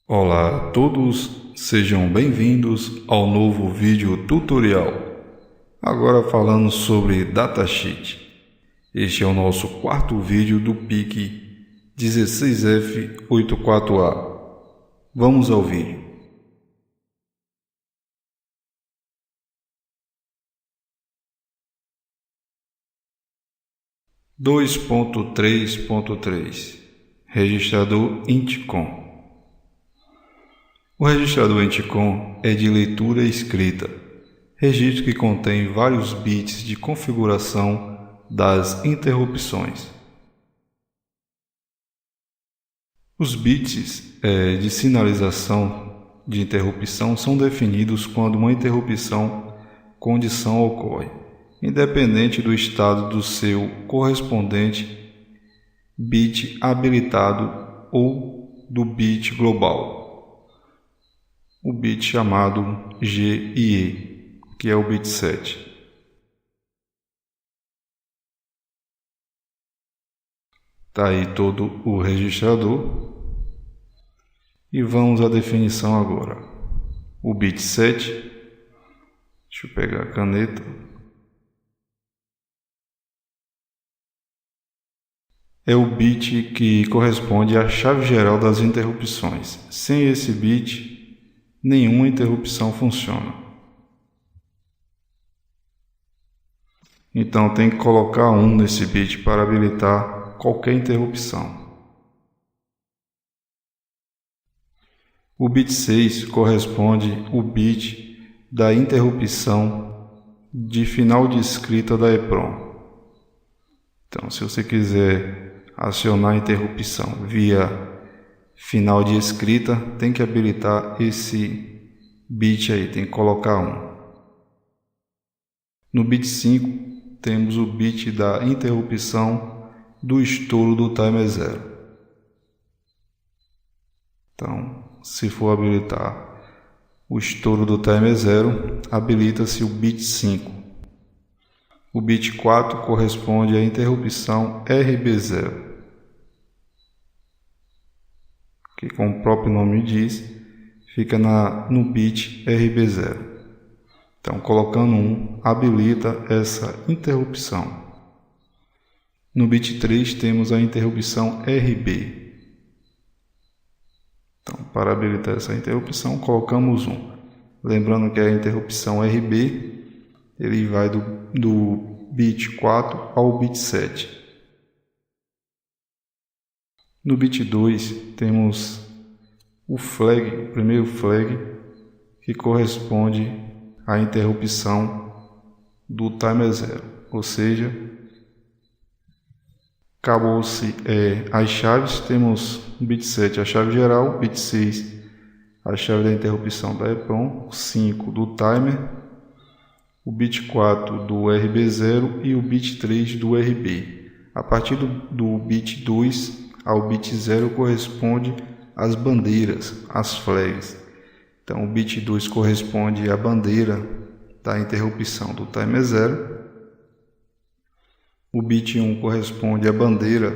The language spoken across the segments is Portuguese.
Olá a todos, sejam bem-vindos ao novo vídeo tutorial. Agora falando sobre datasheet. Este é o nosso quarto vídeo do PIC 16F84A. Vamos ao vídeo. Registrador INTCOM. O registrador INTCOM é de leitura e escrita, registro que contém vários bits de configuração das interrupções. Os bits de sinalização de interrupção são definidos quando uma condição ocorre, independente do estado do seu correspondente bit habilitado ou do bit global. O bit chamado G e E, que é o bit 7. Está aí todo o registrador. E vamos à definição agora. O bit 7, deixa eu pegar a caneta. É o bit que corresponde à chave geral das interrupções. Sem esse bit, nenhuma interrupção funciona. Então tem que colocar 1 nesse bit para habilitar qualquer interrupção. O bit 6 corresponde ao bit da interrupção de final de escrita da EPROM. Então, se você quiser acionar a interrupção via final de escrita, tem que habilitar esse bit aí, tem que colocar 1. No bit 5 temos o bit da interrupção do estouro do timer 0. Então, se for habilitar o estouro do timer 0, habilita-se o bit 5. O bit 4 corresponde à interrupção RB0. Que, como o próprio nome diz, fica no bit RB0. Então, colocando 1, habilita essa interrupção. No bit 3 temos a interrupção RB. Então, para habilitar essa interrupção, colocamos 1. Lembrando que a interrupção RB, ele vai do bit 4 ao bit 7. No bit 2 temos o primeiro flag, que corresponde à interrupção do timer 0, ou seja, acabou-se as chaves. Temos no bit 7 a chave geral, bit 6 a chave da interrupção da EPROM, 5 do timer, o bit 4 do RB0 e o bit 3 do RB. A partir do bit 2 ao bit 0 corresponde às bandeiras, às flags. Então, o bit 2 corresponde à bandeira da interrupção do timer 0. O bit 1 corresponde à bandeira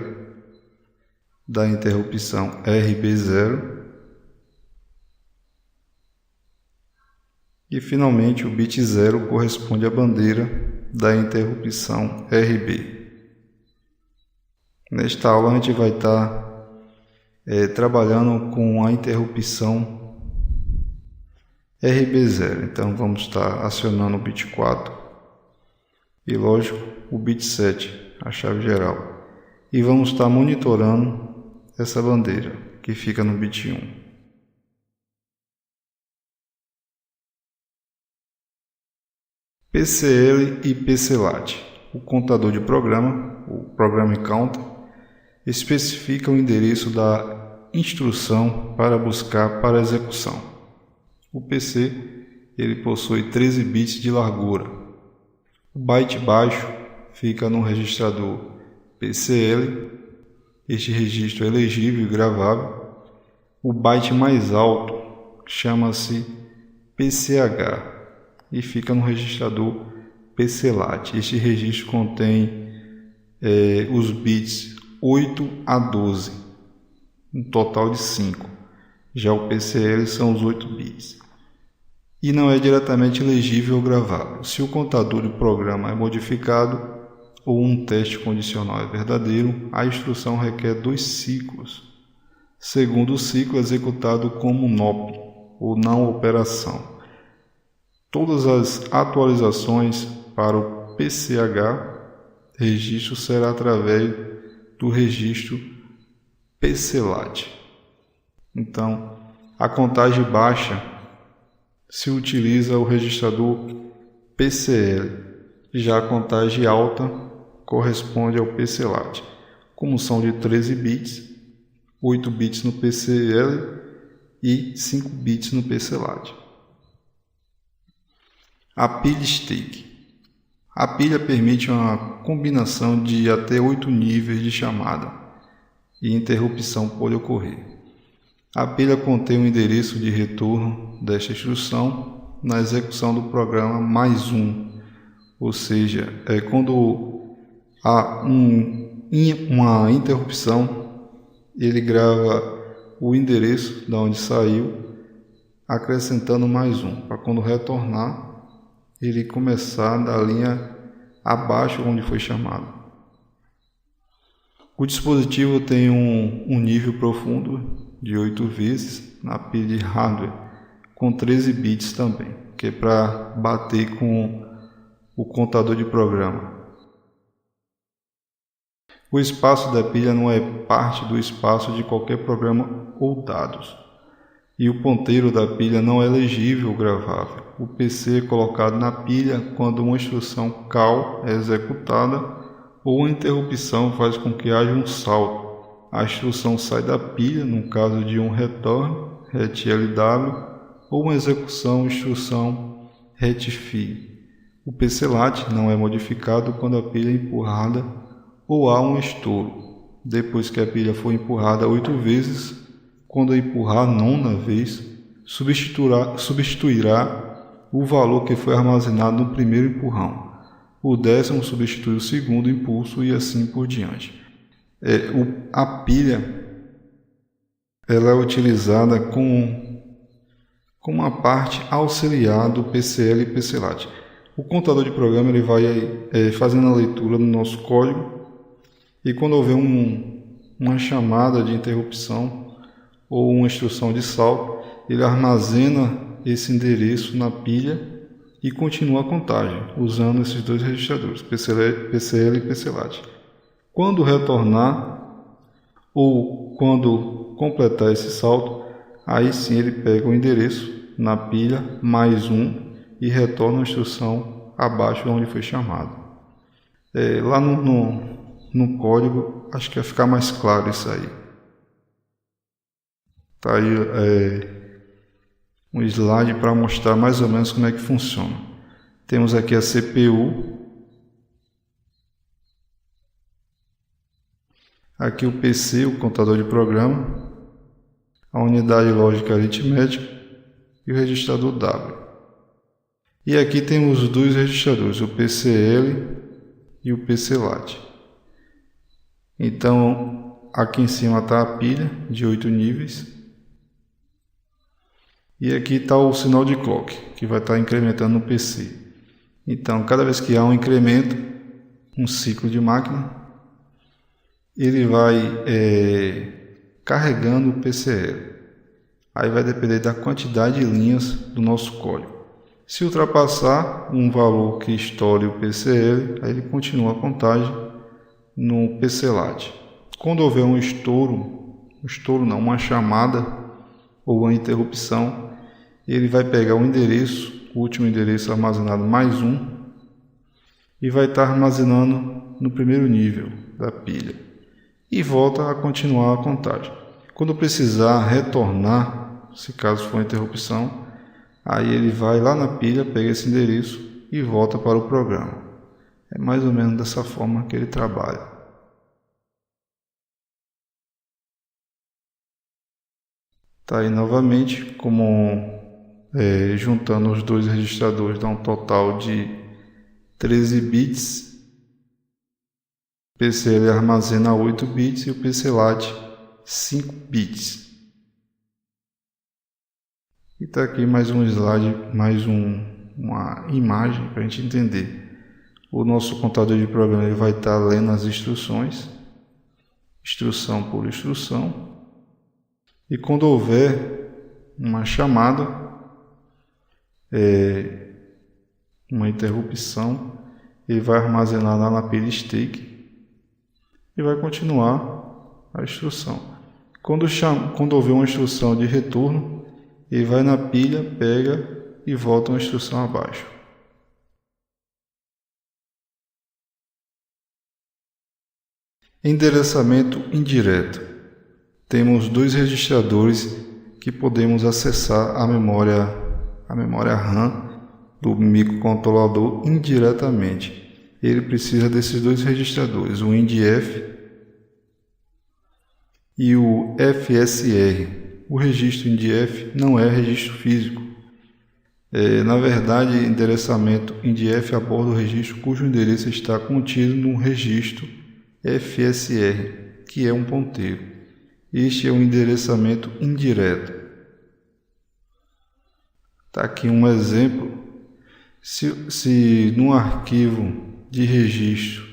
da interrupção RB0. E, finalmente, o bit 0 corresponde à bandeira da interrupção RB. Nesta aula a gente vai estar trabalhando com a interrupção RB0. Então vamos estar acionando o bit 4 e, lógico, o bit 7, a chave geral. E vamos estar monitorando essa bandeira que fica no bit 1. PCL e PCLAT. O contador de programa, o Program Counter, especifica o endereço da instrução para buscar para execução. O PC ele possui 13 bits de largura. O byte baixo fica no registrador PCL. Este registro é legível e gravável. O byte mais alto chama-se PCH e fica no registrador PCLAT. Este registro contém os bits 8 a 12, um total de 5. Já o PCL são os 8 bits. E não é diretamente legível ou gravável. Se o contador do programa é modificado ou um teste condicional é verdadeiro, a instrução requer 2 ciclos. Segundo ciclo executado como NOP, ou não operação. Todas as atualizações para o PCH registro será através do registro PCLAT. Então, a contagem baixa se utiliza o registrador PCL, já a contagem alta corresponde ao PCLAT. Como são de 13 bits, 8 bits no PCL e 5 bits no PCLAT. A pilha stick. A pilha permite uma combinação de até 8 níveis de chamada e interrupção pode ocorrer. A pilha contém o endereço de retorno desta instrução na execução do programa mais um, ou seja, quando há uma interrupção, ele grava o endereço de onde saiu, acrescentando mais um, para quando retornar, ele começar da linha abaixo onde foi chamado. O dispositivo tem um nível profundo de 8 vezes na pilha de hardware, com 13 bits também, que é para bater com o contador de programa. O espaço da pilha não é parte do espaço de qualquer programa ou dados. E o ponteiro da pilha não é legível ou gravável. O PC é colocado na pilha quando uma instrução CAL é executada ou uma interrupção faz com que haja um salto. A instrução sai da pilha no caso de um return, RET-LW, ou uma execução, instrução RET-FI. O PCLAT não é modificado quando a pilha é empurrada ou há um estouro. Depois que a pilha for empurrada 8 vezes, quando empurrar a 9ª vez, substituirá o valor que foi armazenado no primeiro empurrão. O 10º substitui o segundo impulso e assim por diante. A pilha ela é utilizada como uma parte auxiliar do PCL e PCLAT. O contador de programa ele vai fazendo a leitura do nosso código e quando houver uma chamada de interrupção ou uma instrução de salto, ele armazena esse endereço na pilha e continua a contagem, usando esses 2 registradores, PCL e PCLAT. Quando retornar ou quando completar esse salto, aí sim ele pega o endereço na pilha mais um e retorna a instrução abaixo onde foi chamado. Lá no código, acho que vai ficar mais claro isso aí. Tá aí um slide para mostrar mais ou menos como é que funciona. Temos aqui a CPU, aqui o PC, o contador de programa, a unidade lógica aritmética e o registrador W. E aqui temos os 2 registradores, o PCL e o PCLAT. Então, aqui em cima está a pilha de 8 níveis. E aqui está o sinal de clock, que vai estar incrementando no PC. Então, cada vez que há um incremento, um ciclo de máquina, ele vai carregando o PCL. Aí vai depender da quantidade de linhas do nosso código. Se ultrapassar um valor que estoure o PCL, aí ele continua a contagem no PCLAT. Quando houver um uma chamada ou uma interrupção, ele vai pegar o endereço, o último endereço armazenado mais um, e vai estar armazenando no primeiro nível da pilha. E volta a continuar a contagem. Quando precisar retornar, se caso for interrupção, aí ele vai lá na pilha, pega esse endereço e volta para o programa. É mais ou menos dessa forma que ele trabalha. Tá aí novamente, como juntando os dois registradores dá um total de 13 bits. O PC ele armazena 8 bits e o PCLAT 5 bits. E está aqui mais um slide, uma imagem para a gente entender. O nosso contador de programa ele vai estar lendo as instruções, instrução por instrução. E quando houver uma chamada, uma interrupção, ele vai armazenar lá na pilha stake e vai continuar a instrução. Quando houver uma instrução de retorno, ele vai na pilha, pega e volta uma instrução abaixo. Endereçamento indireto. Temos dois registradores que podemos acessar a memória RAM do microcontrolador indiretamente. Ele precisa desses dois registradores, o INDF e o FSR. O registro INDF não é registro físico. Na verdade, endereçamento INDF aborda o registro cujo endereço está contido no registro FSR, que é um ponteiro. Este é um endereçamento indireto. Está aqui um exemplo. Se no arquivo de registro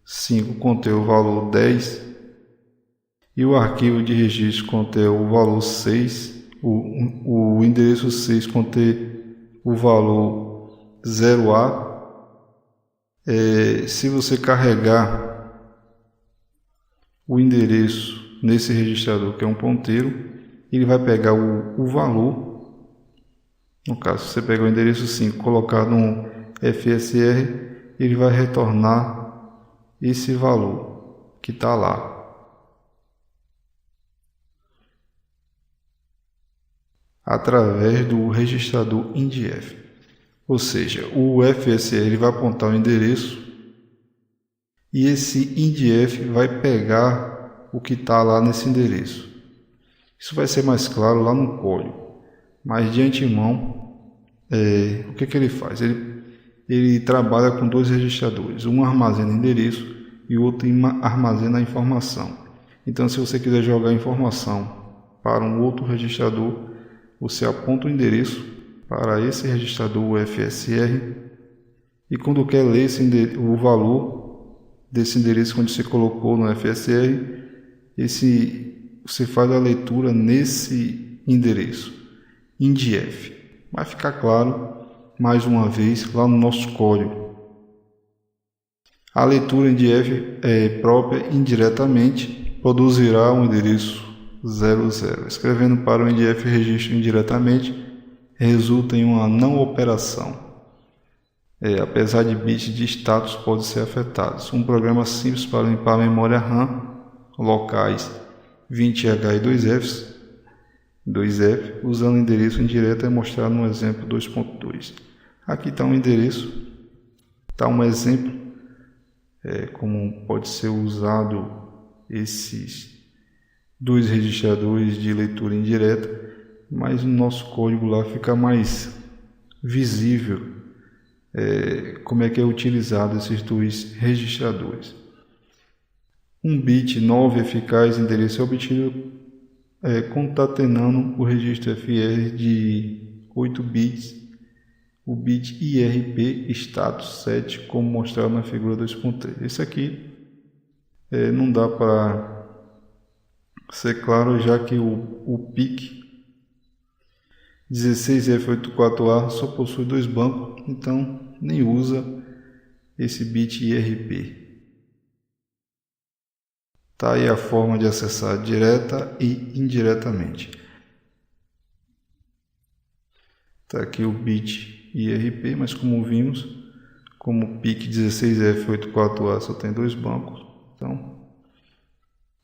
5 conter o valor 10 e o arquivo de registro conter o valor 6, o endereço 6 conter o valor 0A, se você carregar o endereço nesse registrador, que é um ponteiro, ele vai pegar o valor. No caso, se você pegar o endereço 5 e colocar no FSR, ele vai retornar esse valor que está lá. Através do registrador INDF. Ou seja, o FSR ele vai apontar o endereço e esse INDF vai pegar o que está lá nesse endereço. Isso vai ser mais claro lá no código, mas de antemão, o que ele faz? Ele trabalha com dois registradores, um armazena endereço e o outro armazena a informação. Então, se você quiser jogar a informação para um outro registrador, você aponta o endereço para esse registrador, o FSR, e quando quer ler o valor desse endereço onde você colocou no FSR, você faz a leitura nesse endereço, INDF. Vai ficar claro, mais uma vez, lá no nosso código. A leitura INDF própria indiretamente produzirá um endereço 00. Escrevendo para o INDF registro indiretamente, resulta em uma não operação. Apesar de bits de status podem ser afetados. Um programa simples para limpar a memória RAM locais 20H e 2F, usando endereço indireto, é mostrado no exemplo 2.2. Aqui está um endereço, está um exemplo, como pode ser usado esses dois registradores de leitura indireta, mas no nosso código lá fica mais visível como é que é utilizado esses dois registradores. Um bit 9 eficaz endereço é obtido concatenando o registro FR de 8 bits, o bit IRP status 7, como mostrado na figura 2.3. Esse aqui não dá para ser claro, já que o PIC 16F84A só possui 2 bancos, então nem usa esse bit IRP. Tá aí a forma de acessar direta e indiretamente. Tá aqui o bit IRP, mas como vimos, como o PIC 16F84A só tem 2 bancos, então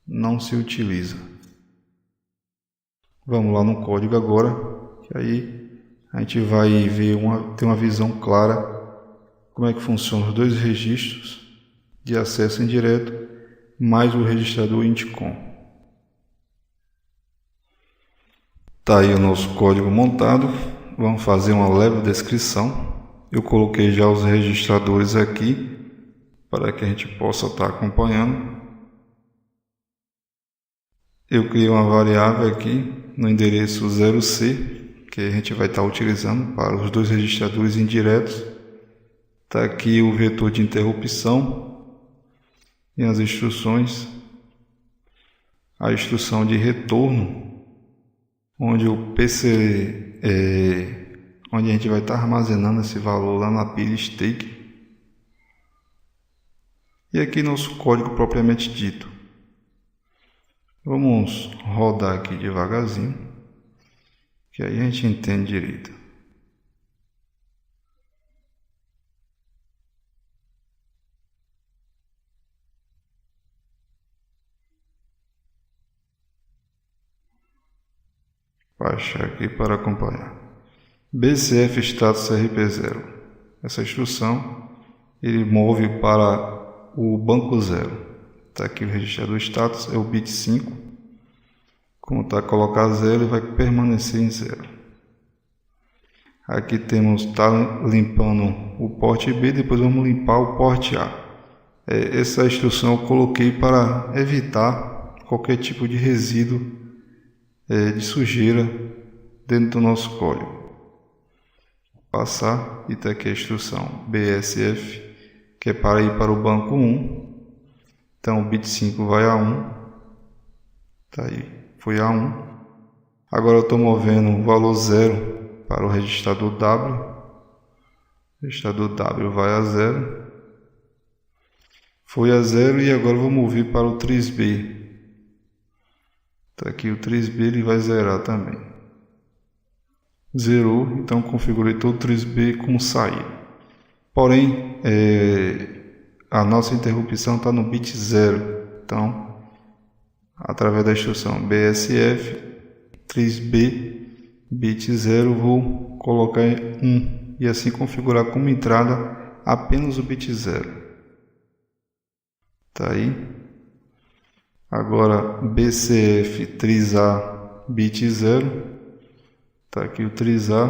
não se utiliza. Vamos lá no código agora, que aí a gente vai ver ter uma visão clara como é que funcionam os dois registros de acesso indireto, mais o registrador INTCOM. Tá aí o nosso código montado. Vamos fazer uma leve descrição. Eu coloquei já os registradores aqui para que a gente possa estar acompanhando. Eu criei uma variável aqui no endereço 0C, que a gente vai estar utilizando para os dois registradores indiretos. Está aqui o vetor de interrupção e as instruções. A instrução de retorno, onde o PC onde a gente vai estar armazenando esse valor lá na pilha stake. E aqui nosso código propriamente dito. Vamos rodar aqui devagarzinho, que aí a gente entende direito. Baixar aqui para acompanhar. BCF status RP0. Essa instrução ele move para o banco 0. Está aqui o registrador status, é o bit 5. Como está colocar 0, ele vai permanecer em 0. Aqui temos, está limpando o porte B, depois vamos limpar o porte A. Essa instrução eu coloquei para evitar qualquer tipo de resíduo de sujeira dentro do nosso código. Passar e está aqui a instrução BSF, que é para ir para o banco 1. Então o bit 5 vai a 1. Tá aí, foi a 1. Agora eu estou movendo o valor 0 para o registrador W. O registrador W vai a 0. Foi a 0 e agora eu vou mover para o tris B. Tá aqui o tris B, ele vai zerar também. Zerou, então configurei todo o tris B como saída. Porém, a nossa interrupção está no bit 0. Então, através da instrução BSF, tris B, bit 0, vou colocar 1 e assim configurar como entrada apenas o bit 0. Tá aí. Agora BCF tris A bit 0. Tá aqui o tris A.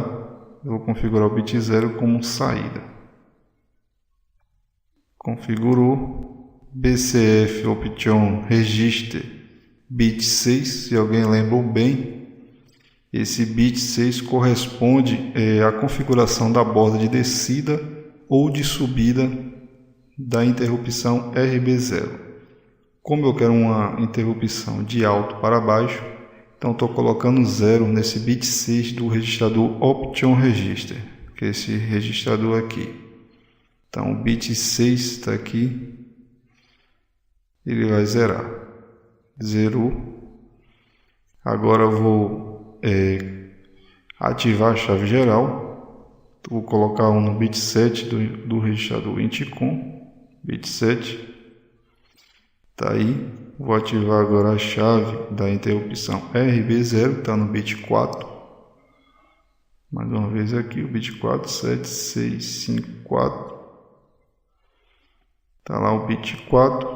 Eu vou configurar o bit 0 como saída. Configurou. BCF option register bit 6. Se alguém lembrou bem, esse bit 6 corresponde à configuração da borda de descida ou de subida da interrupção RB0. Como eu quero uma interrupção de alto para baixo, então estou colocando 0 nesse bit 6 do registrador Option Register, que é esse registrador aqui. Então o bit 6 está aqui, ele vai zerar. Zerou. Agora eu vou ativar a chave geral. Vou colocar um no bit 7 do registrador INTCOM, bit 7. Tá aí, vou ativar agora a chave da interrupção RB0, está no bit 4. Mais uma vez aqui, o bit 4, 7, 6, 5, 4. Está lá o bit 4.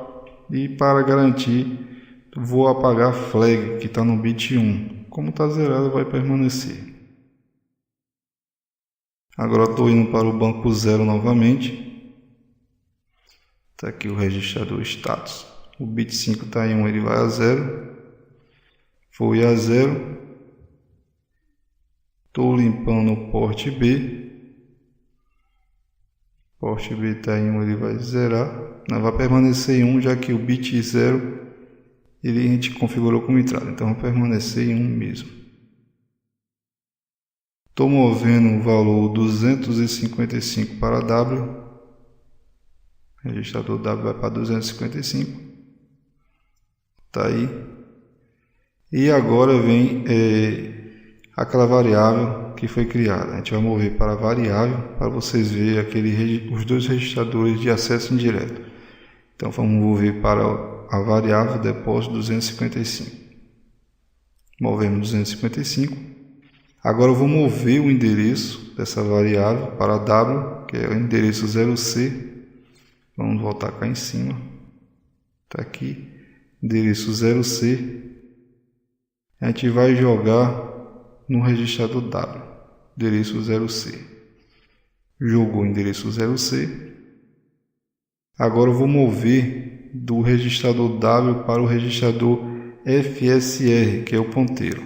E para garantir, vou apagar a flag, que está no bit 1. Como está zerado, vai permanecer. Agora estou indo para o banco 0 novamente. Está aqui o registrador status. O bit 5 está em 1, ele vai a 0. Foi a 0. Estou limpando o porte B. Porte B está em 1, ele vai zerar. Não vai permanecer em 1, já que o bit 0 a gente configurou como entrada. Então vai permanecer em 1 mesmo. Estou movendo o valor 255 para W. O registrador W vai para 255. Tá aí. E agora vem aquela variável que foi criada. A gente vai mover para a variável para vocês verem os dois registradores de acesso indireto. Então vamos mover para a variável depósito 255. movemos 255. Agora eu vou mover o endereço dessa variável para W, que é o endereço 0C. Vamos voltar cá em cima. Está aqui, endereço 0C. A gente vai jogar no registrador W, endereço 0C. Jogou o endereço 0C. Agora eu vou mover do registrador W para o registrador FSR, que é o ponteiro.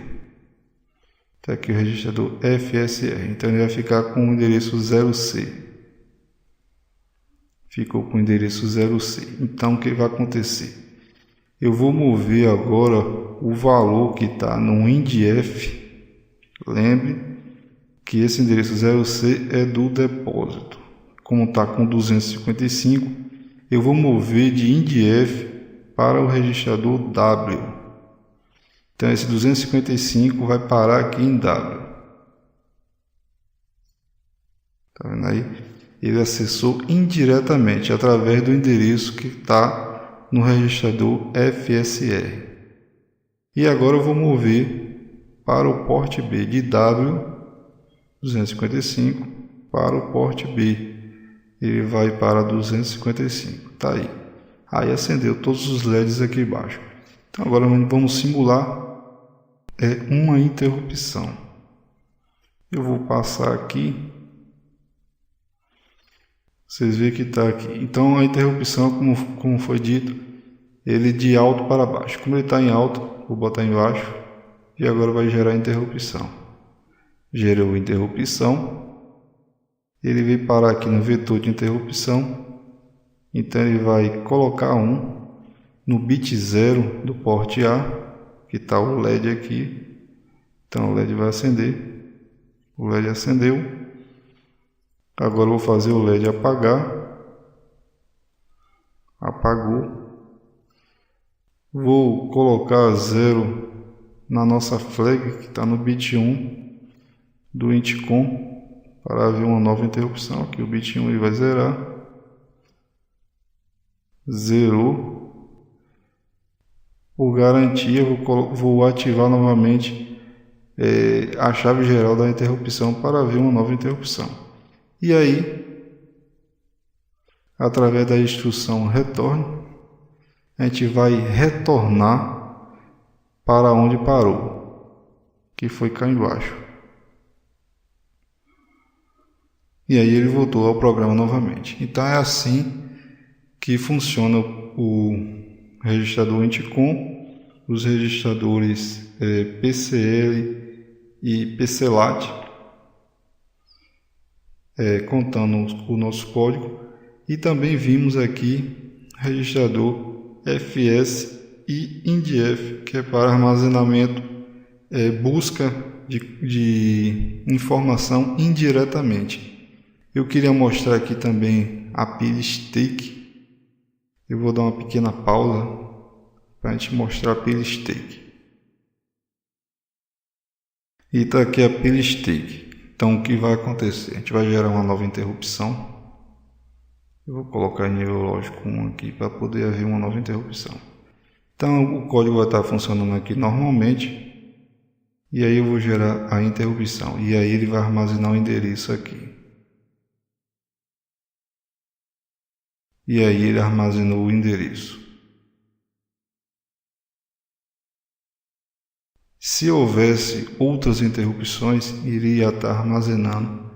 Está aqui o registrador FSR. Então ele vai ficar com o endereço 0C. Ficou com o endereço 0C. Então o que vai acontecer? Eu vou mover agora o valor que está no INDF. Lembre que esse endereço 0C é do depósito. Como está com 255, eu vou mover de INDF para o registrador W. Então esse 255 vai parar aqui em W. Está vendo aí? Ele acessou indiretamente através do endereço que está no registrador FSR. E agora eu vou mover para o porte B de W 255 para o porte B. Ele vai para 255. Tá aí. Aí acendeu todos os LEDs aqui embaixo. Então agora vamos simular uma interrupção. Eu vou passar aqui. Vocês veem que está aqui. Então a interrupção, como foi dito, ele de alto para baixo. Como ele está em alto, vou botar embaixo. E agora vai gerar interrupção. Gerou interrupção. Ele veio parar aqui no vetor de interrupção. Então ele vai colocar 1 no bit 0 do porte A, que está o LED aqui. Então o LED vai acender. O LED acendeu. Agora eu vou fazer o LED apagar. Apagou. Vou colocar 0 na nossa flag, que está no bit 1 do INTCOM, para haver uma nova interrupção. Aqui o bit 1 ele vai zerar. Zerou. Por garantia, vou ativar novamente a chave geral da interrupção para haver uma nova interrupção. E aí, através da instrução retorne, a gente vai retornar para onde parou, que foi cá embaixo. E aí ele voltou ao programa novamente. Então é assim que funciona o registrador INTCOM, os registradores PCL e PCLAT, contando o nosso código. E também vimos aqui registrador FS e INDF, que é para armazenamento, busca de informação indiretamente. Eu queria mostrar aqui também a pilha stake. Eu vou dar uma pequena pausa para a gente mostrar a pilha stake. E está aqui a pilha stake. Então o que vai acontecer? A gente vai gerar uma nova interrupção. Eu vou colocar em nível lógico 1 aqui para poder haver uma nova interrupção. Então o código vai estar funcionando aqui normalmente. E aí eu vou gerar a interrupção. E aí ele vai armazenar o endereço aqui. E aí ele armazenou o endereço. Se houvesse outras interrupções, iria estar armazenando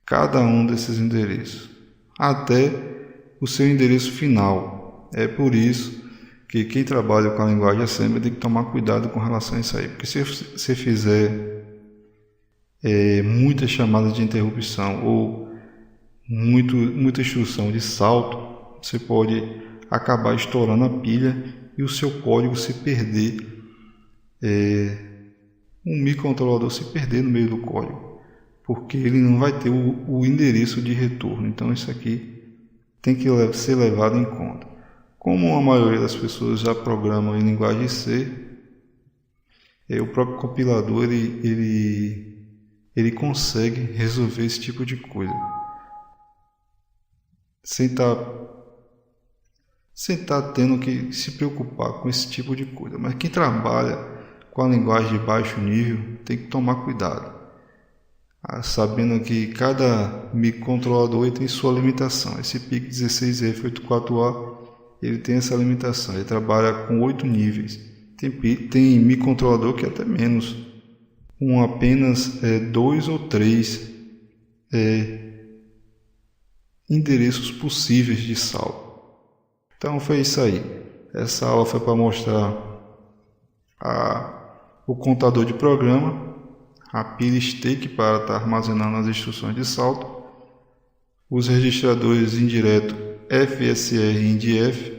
cada um desses endereços, até o seu endereço final. É por isso que quem trabalha com a linguagem Assembly tem que tomar cuidado com relação a isso aí, porque se você fizer muitas chamadas de interrupção ou muita instrução de salto, você pode acabar estourando a pilha e o seu código se perder. Um microcontrolador se perder no meio do código, porque ele não vai ter o endereço de retorno. Então isso aqui tem que ser levado em conta. Como a maioria das pessoas já programam em linguagem C, o próprio compilador ele consegue resolver esse tipo de coisa sem estar tendo que se preocupar com esse tipo de coisa. Mas quem trabalha com a linguagem de baixo nível, tem que tomar cuidado, sabendo que cada microcontrolador ele tem sua limitação. Esse PIC16F84A ele tem essa limitação, ele trabalha com 8 níveis. Tem microcontrolador que é até menos, com apenas 2 ou 3 endereços possíveis de saldo. Então foi isso aí. Essa aula foi para mostrar o contador de programa, a pilha stake para estar armazenando as instruções de saldo, os registradores indireto FSR e INDF,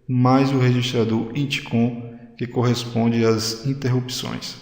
mais o registrador INTCOM, que corresponde às interrupções.